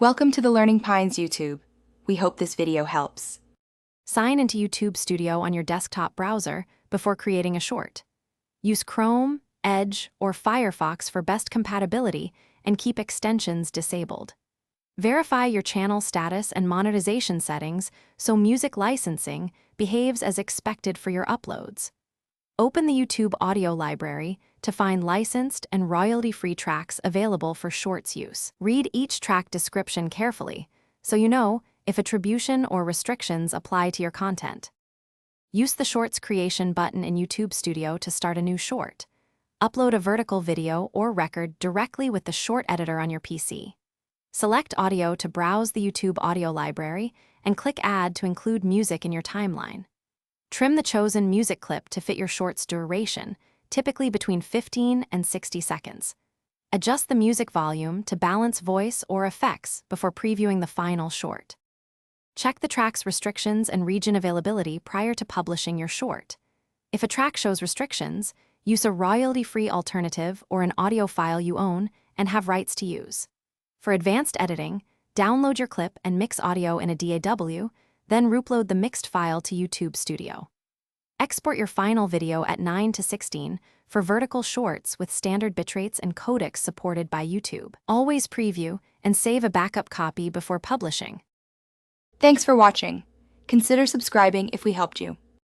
Welcome to the Learning Pines YouTube. We hope this video helps. Sign into YouTube Studio on your desktop browser before creating a short. Use Chrome, Edge, or Firefox for best compatibility and keep extensions disabled. Verify your channel status and monetization settings so music licensing behaves as expected for your uploads. Open the YouTube audio library to find licensed and royalty-free tracks available for shorts use. Read each track description carefully so you know if attribution or restrictions apply to your content. Use the Shorts Creation button in YouTube Studio to start a new short. Upload a vertical video or record directly with the short editor on your PC. Select Audio to browse the YouTube audio library and click Add to include music in your timeline. Trim the chosen music clip to fit your short's duration, typically between 15 and 60 seconds. Adjust the music volume to balance voice or effects before previewing the final short. Check the track's restrictions and region availability prior to publishing your short. If a track shows restrictions, use a royalty-free alternative or an audio file you own and have rights to use. For advanced editing, download your clip and mix audio in a DAW, then upload the mixed file to YouTube Studio. Export your final video at 9:16 for vertical shorts with standard bitrates and codecs supported by YouTube. Always preview and save a backup copy before publishing. Thanks for watching. Consider subscribing if we helped you.